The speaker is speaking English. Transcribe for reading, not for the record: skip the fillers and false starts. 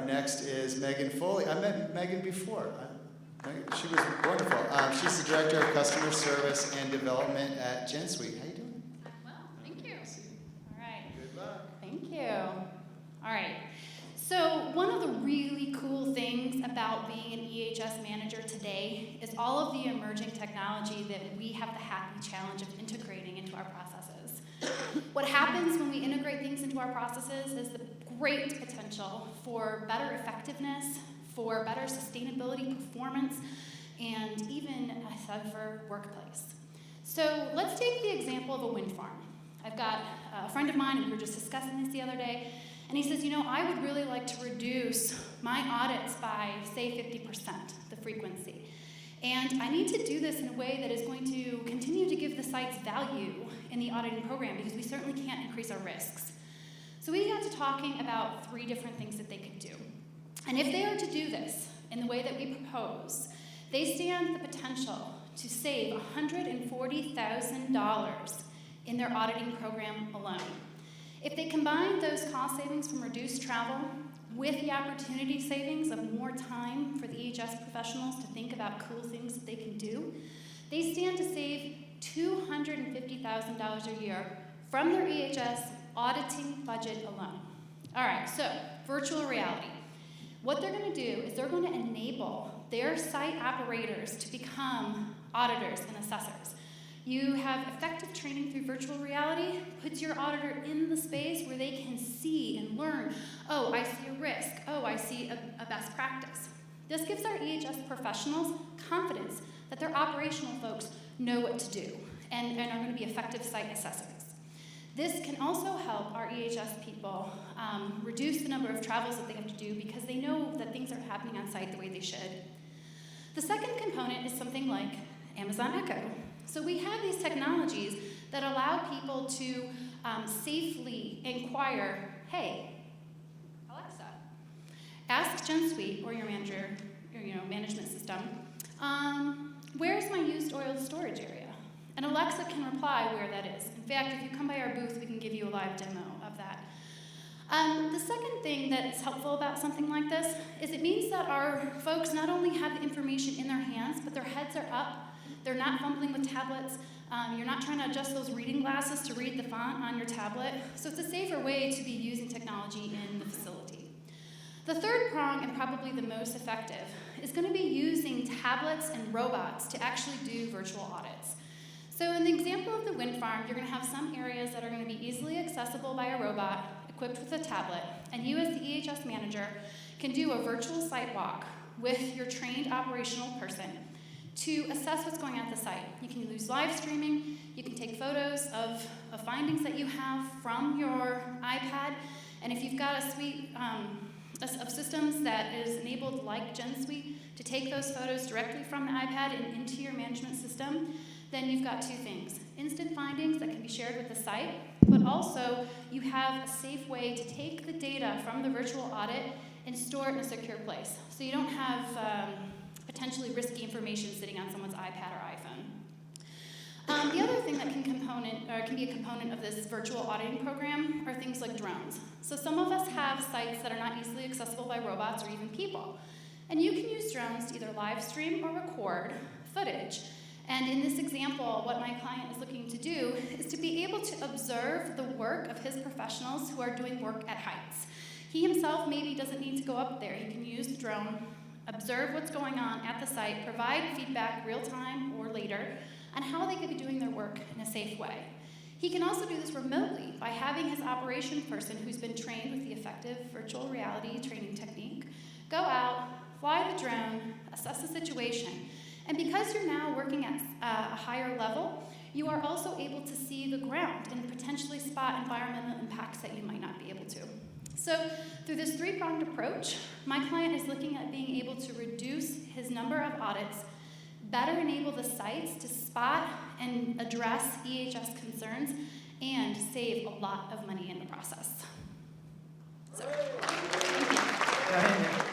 Our next is Megan Foley. I met Megan before. She was wonderful. She's the Director of Customer Service and Development at Gensuite. How you doing? I'm well, thank you. All right. Good luck. Thank you. All right. So one of the really cool things about being an EHS manager today is all of the emerging technology that we have the happy challenge of integrating into our processes. What happens when we integrate things into our processes is the great potential for better effectiveness, for better sustainability, performance, and even a safer workplace. So let's take the example of a wind farm. I've got a friend of mine, and we were just discussing this the other day, and he says, I would really like to reduce my audits by, say, 50%, the frequency. And I need to do this in a way that is going to continue to give the sites value in the auditing program, because we certainly can't increase our risks. So we got to talking about 3 different things that they could do. And if they are to do this in the way that we propose, they stand the potential to save $140,000 in their auditing program alone. If they combine those cost savings from reduced travel with the opportunity savings of more time for the EHS professionals to think about cool things that they can do, they stand to save $250,000 a year from their EHS auditing budget alone. All right, so virtual reality. What they're going to do is they're going to enable their site operators to become auditors and assessors. You have effective training through virtual reality, puts your auditor in the space where they can see and learn, oh, I see a risk, oh, I see a best practice. This gives our EHS professionals confidence that their operational folks know what to do and are going to be effective site assessors. This can also help our EHS people reduce the number of travels that they have to do, because they know that things are happening on site the way they should. The second component is something like Amazon Echo. So we have these technologies that allow people to safely inquire, hey, Alexa, ask Gensuite or your manager, or management system, where's my used oil storage area? And Alexa can reply where that is. In fact, if you come by our booth, we can give you a live demo of that. The second thing that's helpful about something like this is it means that our folks not only have the information in their hands, but their heads are up. They're not fumbling with tablets. You're not trying to adjust those reading glasses to read the font on your tablet. So it's a safer way to be using technology in the facility. The third prong, and probably the most effective, is going to be using tablets and robots to actually do virtual audits. So in the example of the wind farm, you're going to have some areas that are going to be easily accessible by a robot equipped with a tablet, and you as the EHS manager can do a virtual site walk with your trained operational person to assess what's going on at the site. You can use live streaming, you can take photos of findings that you have from your iPad, and if you've got a suite of systems that is enabled like Gensuite to take those photos directly from the iPad and into your management system, then you've got 2 things. Instant findings that can be shared with the site, but also you have a safe way to take the data from the virtual audit and store it in a secure place. So you don't have potentially risky information sitting on someone's iPad or iPhone. The other thing that can be a component of this virtual auditing program are things like drones. So some of us have sites that are not easily accessible by robots or even people. And you can use drones to either live stream or record footage. And in this example, what my client is looking to do is to be able to observe the work of his professionals who are doing work at heights. He himself maybe doesn't need to go up there. He can use the drone, observe what's going on at the site, provide feedback real time or later on how they could be doing their work in a safe way. He can also do this remotely by having his operation person who's been trained with the effective virtual reality training technique go out, fly the drone, assess the situation. And because you're now working at a higher level, you are also able to see the ground and potentially spot environmental impacts that you might not be able to. So through this 3-pronged approach, my client is looking at being able to reduce his number of audits, better enable the sites to spot and address EHS concerns, and save a lot of money in the process. So, thank you.